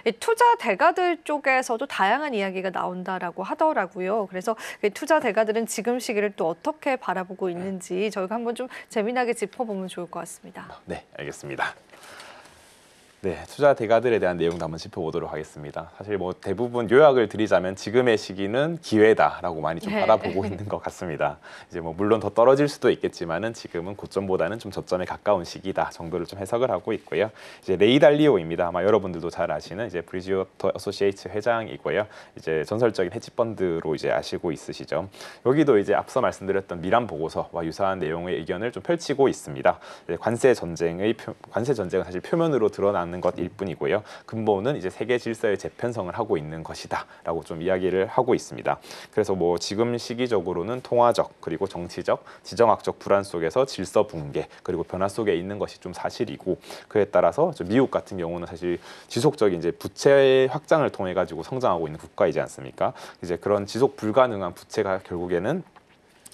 이 투자 대가들 쪽에서도 다양한 이야기가 나온다라고 하더라고요. 그래서 투자 대가들은 지금 시기를 또 어떻게 바라보고 있는지 저희가 한번 좀 재미나게 짚어보면 좋을 것 같습니다. 네, 알겠습니다. 네, 투자 대가들에 대한 내용도 한번 짚어보도록 하겠습니다. 사실 뭐 대부분 요약을 드리자면 지금의 시기는 기회다라고 많이 좀 바라보고 있는 것 같습니다. 이제 뭐 물론 더 떨어질 수도 있겠지만은 지금은 고점보다는 좀 저점에 가까운 시기다 정도를 좀 해석을 하고 있고요. 이제 레이 달리오입니다. 아마 여러분들도 잘 아시는 이제 브리지워터 어소시에이츠 회장이고요. 이제 전설적인 헤지펀드로 이제 아시고 있으시죠. 여기도 이제 앞서 말씀드렸던 미란 보고서와 유사한 내용의 의견을 좀 펼치고 있습니다. 관세 전쟁은 사실 표면으로 드러나는 것일 뿐이고요. 근본은 이제 세계 질서의 재편성을 하고 있는 것이다라고 좀 이야기를 하고 있습니다. 그래서 뭐 지금 시기적으로는 통화적 그리고 정치적, 지정학적 불안 속에서 질서 붕괴 그리고 변화 속에 있는 것이 좀 사실이고 그에 따라서 미국 같은 경우는 사실 지속적인 이제 부채 확장을 통해 가지고 성장하고 있는 국가이지 않습니까? 이제 그런 지속 불가능한 부채가 결국에는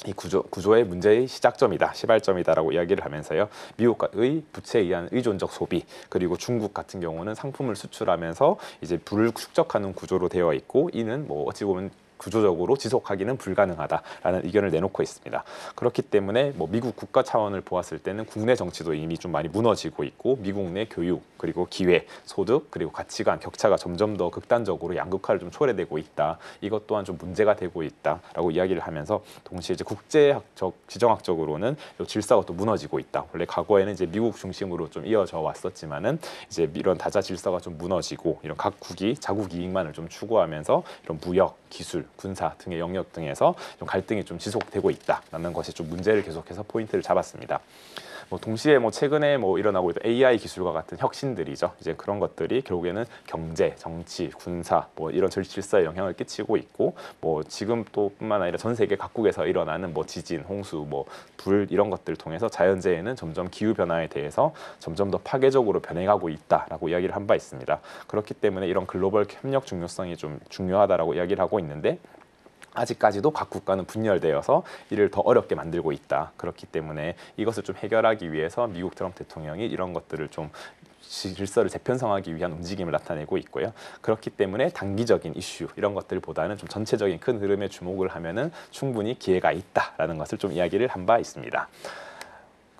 이 구조의 문제의 시작점이다, 시발점이다라고 이야기를 하면서요. 미국의 부채에 의한 의존적 소비 그리고 중국 같은 경우는 상품을 수출하면서 이제 부를 축적하는 구조로 되어 있고 이는 뭐 어찌 보면 구조적으로 지속하기는 불가능하다라는 의견을 내놓고 있습니다. 그렇기 때문에 뭐 미국 국가 차원을 보았을 때는 국내 정치도 이미 좀 많이 무너지고 있고 미국 내 교육 그리고 기회, 소득 그리고 가치관 격차가 점점 더 극단적으로 양극화를 좀 초래되고 있다. 이것 또한 좀 문제가 되고 있다라고 이야기를 하면서 동시에 이제 국제학적, 지정학적으로는 질서가 또 무너지고 있다. 원래 과거에는 이제 미국 중심으로 좀 이어져 왔었지만은 이제 이런 다자 질서가 좀 무너지고 이런 각국이 자국 이익만을 좀 추구하면서 이런 무역, 기술, 군사 등의 영역 등에서 좀 갈등이 좀 지속되고 있다라는 것이 좀 문제를 계속해서 포인트를 잡았습니다. 뭐 동시에 뭐 최근에 뭐 일어나고 있던 AI 기술과 같은 혁신들이죠. 이제 그런 것들이 결국에는 경제, 정치, 군사 뭐 이런 질서에 영향을 끼치고 있고 뭐 지금 또뿐만 아니라 전 세계 각국에서 일어나는 뭐 지진, 홍수, 뭐 불 이런 것들 통해서 자연재해는 점점 기후 변화에 대해서 점점 더 파괴적으로 변해가고 있다라고 이야기를 한 바 있습니다. 그렇기 때문에 이런 글로벌 협력 중요성이 좀 중요하다라고 이야기를 하고 있는데. 아직까지도 각 국가는 분열되어서 이를 더 어렵게 만들고 있다. 그렇기 때문에 이것을 좀 해결하기 위해서 미국 트럼프 대통령이 이런 것들을 좀 질서를 재편성하기 위한 움직임을 나타내고 있고요. 그렇기 때문에 단기적인 이슈 이런 것들보다는 좀 전체적인 큰 흐름에 주목을 하면은 충분히 기회가 있다라는 것을 좀 이야기를 한 바 있습니다.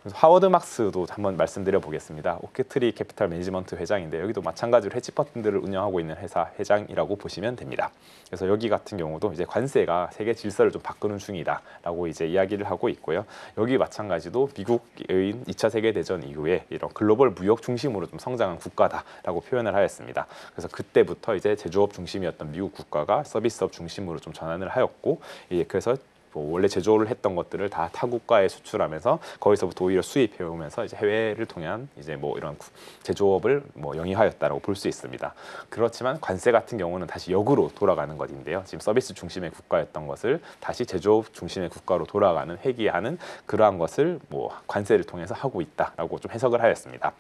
그래서 하워드 막스도 한번 말씀드려 보겠습니다. 오크트리 캐피탈 매니지먼트 회장인데 여기도 마찬가지로 헤지펀드를 운영하고 있는 회사 회장이라고 보시면 됩니다. 그래서 여기 같은 경우도 이제 관세가 세계 질서를 좀 바꾸는 중이다라고 이제 이야기를 하고 있고요. 여기 마찬가지도 미국의 2차 세계 대전 이후에 이런 글로벌 무역 중심으로 좀 성장한 국가다라고 표현을 하였습니다. 그래서 그때부터 이제 제조업 중심이었던 미국 국가가 서비스업 중심으로 좀 전환을 하였고, 그래서 뭐 원래 제조를 했던 것들을 다 타국가에 수출하면서 거기서부터 오히려 수입해 오면서 이제 해외를 통한 이제 뭐 이런 제조업을 뭐 영위하였다라고 볼 수 있습니다. 그렇지만 관세 같은 경우는 다시 역으로 돌아가는 것인데요. 지금 서비스 중심의 국가였던 것을 다시 제조업 중심의 국가로 돌아가는 회귀하는 그러한 것을 뭐 관세를 통해서 하고 있다라고 좀 해석을 하였습니다.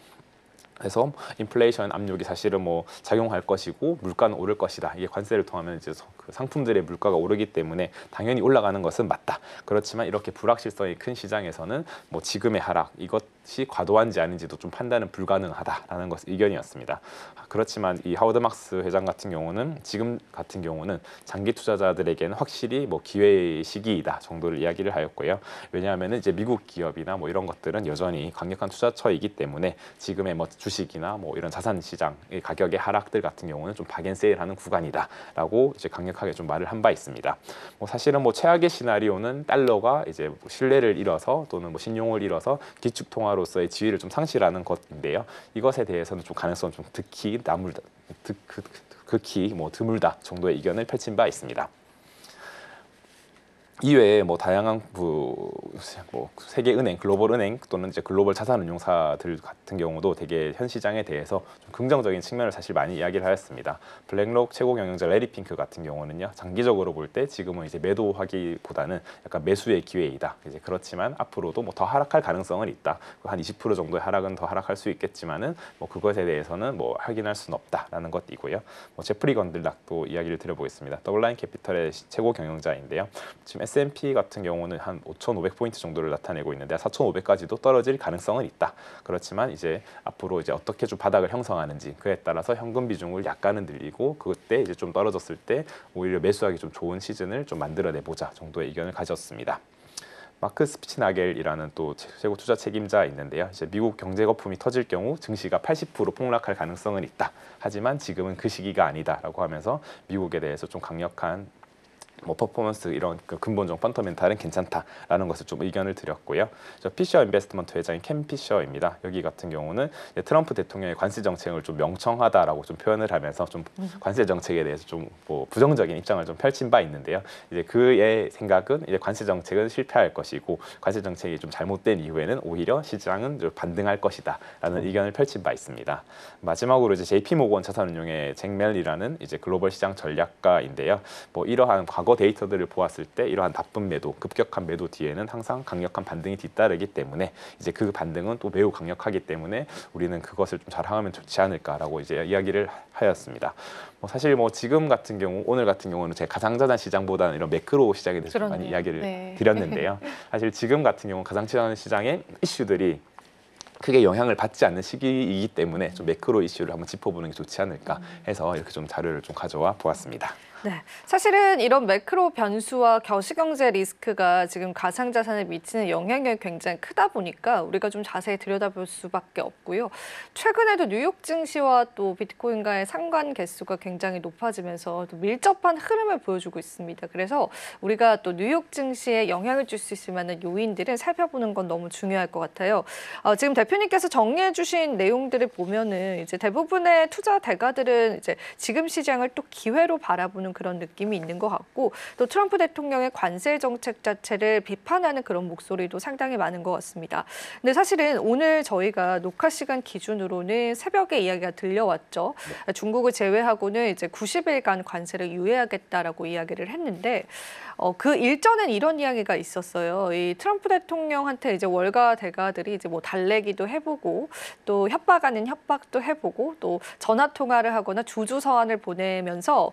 그래서 인플레이션 압력이 사실은 뭐 작용할 것이고 물가는 오를 것이다. 이게 관세를 통하면 이제 그 상품들의 물가가 오르기 때문에 당연히 올라가는 것은 맞다. 그렇지만 이렇게 불확실성이 큰 시장에서는 뭐 지금의 하락 이것이 과도한지 아닌지도 좀 판단은 불가능하다라는 것 의견이었습니다. 그렇지만 이 하워드 막스 회장 같은 경우는 지금 같은 경우는 장기 투자자들에게는 확실히 뭐 기회의 시기이다 정도를 이야기를 하였고요. 왜냐하면 이제 미국 기업이나 뭐 이런 것들은 여전히 강력한 투자처이기 때문에 지금의 뭐 주식이나 뭐 이런 자산 시장의 가격의 하락들 같은 경우는 좀 박앤세일하는 구간이다라고 이제 강력하게 좀 말을 한 바 있습니다. 뭐 사실은 뭐 최악의 시나리오는 달러가 이제 뭐 신뢰를 잃어서 또는 뭐 신용을 잃어서 기축 통화로서의 지위를 좀 상실하는 것인데요. 이것에 대해서는 좀 가능성 좀 극히 뭐 드물다 정도의 의견을 펼친 바 있습니다. 이외에 뭐 다양한 뭐 세계은행, 글로벌은행 또는 이제 글로벌 자산운용사들 같은 경우도 되게 현 시장에 대해서 좀 긍정적인 측면을 사실 많이 이야기를 하였습니다. 블랙록 최고 경영자 레리 핑크 같은 경우는요, 장기적으로 볼 때 지금은 이제 매도하기보다는 약간 매수의 기회이다. 이제 그렇지만 앞으로도 뭐 더 하락할 가능성은 있다. 한 20% 정도의 하락은 더 하락할 수 있겠지만은 뭐 그것에 대해서는 뭐 확인할 수는 없다라는 것이고요. 뭐 제프리 건들락도 이야기를 드려보겠습니다. 더블라인 캐피털의 최고 경영자인데요. 지금 S&P 같은 경우는 한 5,500포인트 정도를 나타내고 있는데 4,500까지도 떨어질 가능성은 있다. 그렇지만 이제 앞으로 이제 어떻게 좀 바닥을 형성하는지 그에 따라서 현금 비중을 약간은 늘리고 그때 이제 좀 떨어졌을 때 오히려 매수하기 좀 좋은 시즌을 좀 만들어내 보자 정도의 의견을 가졌습니다. 마크 스피치나겔이라는 또 최고 투자 책임자 있는데요. 이제 미국 경제 거품이 터질 경우 증시가 80% 폭락할 가능성은 있다. 하지만 지금은 그 시기가 아니다라고 하면서 미국에 대해서 좀 강력한 뭐 퍼포먼스 이런 그 근본적 펀더멘탈은 괜찮다라는 것을 좀 의견을 드렸고요. 저 피셔 인베스트먼트 회장인 캠 피셔입니다. 여기 같은 경우는 트럼프 대통령의 관세 정책을 좀 명청하다라고 좀 표현을 하면서 좀 관세 정책에 대해서 좀 뭐 부정적인 입장을 좀 펼친 바 있는데요. 이제 그의 생각은 이제 관세 정책은 실패할 것이고 관세 정책이 좀 잘못된 이후에는 오히려 시장은 좀 반등할 것이다라는 의견을 펼친 바 있습니다. 마지막으로 이제 JP 모건 자산운용의 잭 멜이라는 이제 글로벌 시장 전략가인데요. 뭐 이러한 과거 데이터들을 보았을 때 이러한 나쁜 매도, 급격한 매도 뒤에는 항상 강력한 반등이 뒤따르기 때문에 이제 그 반등은 또 매우 강력하기 때문에 우리는 그것을 좀 잘 하면 좋지 않을까라고 이제 이야기를 하였습니다. 뭐 사실 뭐 지금 같은 경우 오늘 같은 경우는 제 가상자산 시장보다는 이런 매크로 시장에 대해서 좀 많이 이야기를 드렸는데요. 사실 지금 같은 경우 가상자산 시장의 이슈들이 크게 영향을 받지 않는 시기이기 때문에 좀 매크로 이슈를 한번 짚어보는 게 좋지 않을까 해서 이렇게 좀 자료를 좀 가져와 보았습니다. 네, 사실은 이런 매크로 변수와 거시경제 리스크가 지금 가상자산에 미치는 영향력이 굉장히 크다 보니까 우리가 좀 자세히 들여다볼 수밖에 없고요. 최근에도 뉴욕 증시와 또 비트코인과의 상관 개수가 굉장히 높아지면서 또 밀접한 흐름을 보여주고 있습니다. 그래서 우리가 또 뉴욕 증시에 영향을 줄 수 있을 만한 요인들은 살펴보는 건 너무 중요할 것 같아요. 지금 대표님께서 정리해 주신 내용들을 보면은 이제 대부분의 투자 대가들은 이제 지금 시장을 또 기회로 바라보는 그런 느낌이 있는 것 같고 또 트럼프 대통령의 관세 정책 자체를 비판하는 그런 목소리도 상당히 많은 것 같습니다. 근데 사실은 오늘 저희가 녹화 시간 기준으로는 새벽에 이야기가 들려왔죠. 중국을 제외하고는 이제 90일간 관세를 유예하겠다라고 이야기를 했는데 그 일전엔 이런 이야기가 있었어요. 이 트럼프 대통령한테 이제 월가 대가들이 이제 뭐 달래기도 해보고 또 협박하는 협박도 해보고 또 전화 통화를 하거나 주주 서한을 보내면서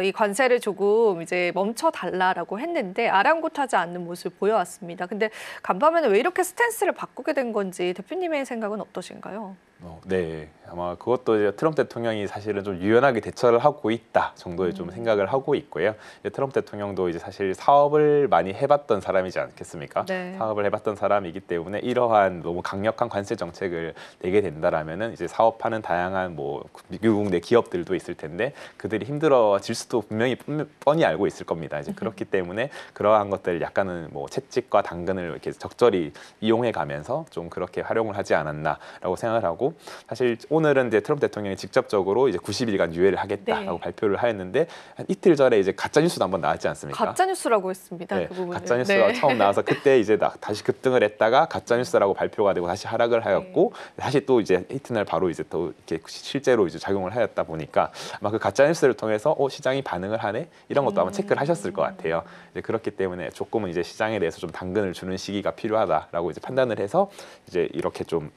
이 관세를 조금 이제 멈춰 달라라고 했는데 아랑곳하지 않는 모습을 보여왔습니다. 근데 간밤에는 왜 이렇게 스탠스를 바꾸게 된 건지 대표님의 생각은 어떠신가요? 네, 아마 그것도 이제 트럼프 대통령이 사실은 좀 유연하게 대처를 하고 있다 정도의 좀 생각을 하고 있고요. 이제 트럼프 대통령도 이제 사실 사업을 많이 해봤던 사람이지 않겠습니까? 네. 사업을 해봤던 사람이기 때문에 이러한 너무 강력한 관세 정책을 내게 된다라면은 이제 사업하는 다양한 뭐 미국 내 기업들도 있을 텐데 그들이 힘들어질 수도 분명히 뻔히 알고 있을 겁니다. 이제 그렇기 때문에 그러한 것들 약간은 뭐 채찍과 당근을 이렇게 적절히 이용해 가면서 좀 그렇게 활용을 하지 않았나라고 생각을 하고. 사실 오늘은 이제 트럼프 대통령이 직접적으로 이제 90일간 유예를 하겠다라고 발표를 하였는데 한 이틀 전에 이제 가짜 뉴스도 한번 나왔지 않습니까? 가짜 뉴스라고 했습니다. 네, 그 부분은. 가짜 뉴스가 처음 나와서 그때 이제 다시 급등을 했다가 가짜 뉴스라고 발표가 되고 다시 하락을 하였고 다시 또 이제 이튿날 바로 이제 또 이렇게 실제로 이제 작용을 하였다 보니까 아마 그 가짜 뉴스를 통해서 시장이 반응을 하네 이런 것도 아마 체크를 하셨을 것 같아요. 이제 그렇기 때문에 조금은 이제 시장에 대해서 좀 당근을 주는 시기가 필요하다라고 이제 판단을 해서 이제 이렇게 좀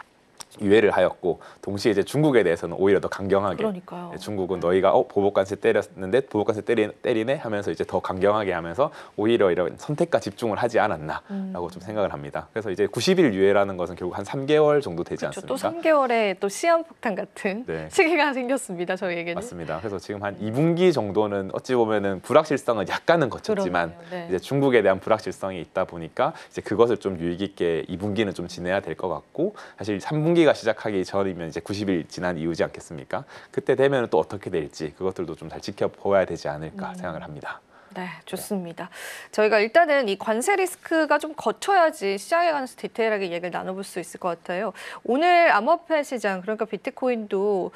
유예를 하였고 동시에 이제 중국에 대해서는 오히려 더 강경하게 그러니까요. 중국은 너희가 보복관세 때렸는데 보복관세 때리네 하면서 이제 더 강경하게 하면서 오히려 이런 선택과 집중을 하지 않았나라고 좀 생각을 합니다. 그래서 이제 90일 유예라는 것은 결국 한 3개월 정도 되지 그렇죠. 않습니까? 또 3개월에 또 시한폭탄 같은 시기가 생겼습니다. 저희에게는. 맞습니다. 그래서 지금 한 2분기 정도는 어찌 보면은 불확실성은 약간은 거쳤지만 이제 중국에 대한 불확실성이 있다 보니까 이제 그것을 좀 유익 있게 2분기는 좀 지내야 될 것 같고 사실 3분기가 시작하기 전이면 이제 90일 지난 이후지 않겠습니까? 그때 되면 또 어떻게 될지 그것들도 좀 잘 지켜보아야 되지 않을까 생각을 합니다. 네, 좋습니다. 저희가 일단은 이 관세 리스크가 좀 거쳐야지 시장에 관해서 디테일하게 얘기를 나눠볼 수 있을 것 같아요. 오늘 암호화폐 시장, 그러니까 비트코인도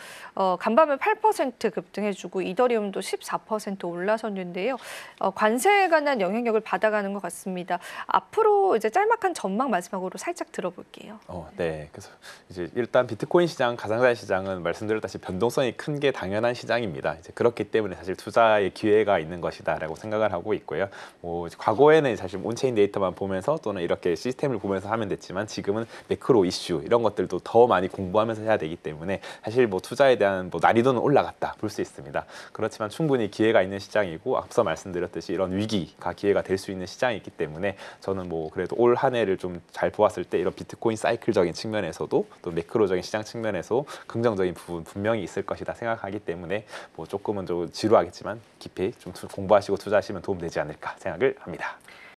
간밤에 8% 급등해주고 이더리움도 14% 올라섰는데요. 관세에 관한 영향력을 받아가는 것 같습니다. 앞으로 이제 짤막한 전망 마지막으로 살짝 들어볼게요. 네, 그래서 이제 일단 비트코인 시장, 가상자산 시장은 말씀드렸다시피 변동성이 큰 게 당연한 시장입니다. 이제 그렇기 때문에 사실 투자의 기회가 있는 것이다라고 생각을 하고 있고요. 뭐 과거에는 사실 온체인 데이터만 보면서 또는 이렇게 시스템을 보면서 하면 됐지만 지금은 매크로 이슈 이런 것들도 더 많이 공부하면서 해야 되기 때문에 사실 뭐 투자에 대한 뭐 난이도는 올라갔다 볼 수 있습니다. 그렇지만 충분히 기회가 있는 시장이고 앞서 말씀드렸듯이 이런 위기가 기회가 될 수 있는 시장이기 때문에 저는 뭐 그래도 올 한 해를 좀 잘 보았을 때 이런 비트코인 사이클적인 측면에서도 또 매크로적인 시장 측면에서 긍정적인 부분 분명히 있을 것이다 생각하기 때문에 뭐 조금은 좀 지루하겠지만 깊이 좀 공부하시고 투자하시면 도움 되지 않을까 생각을 합니다.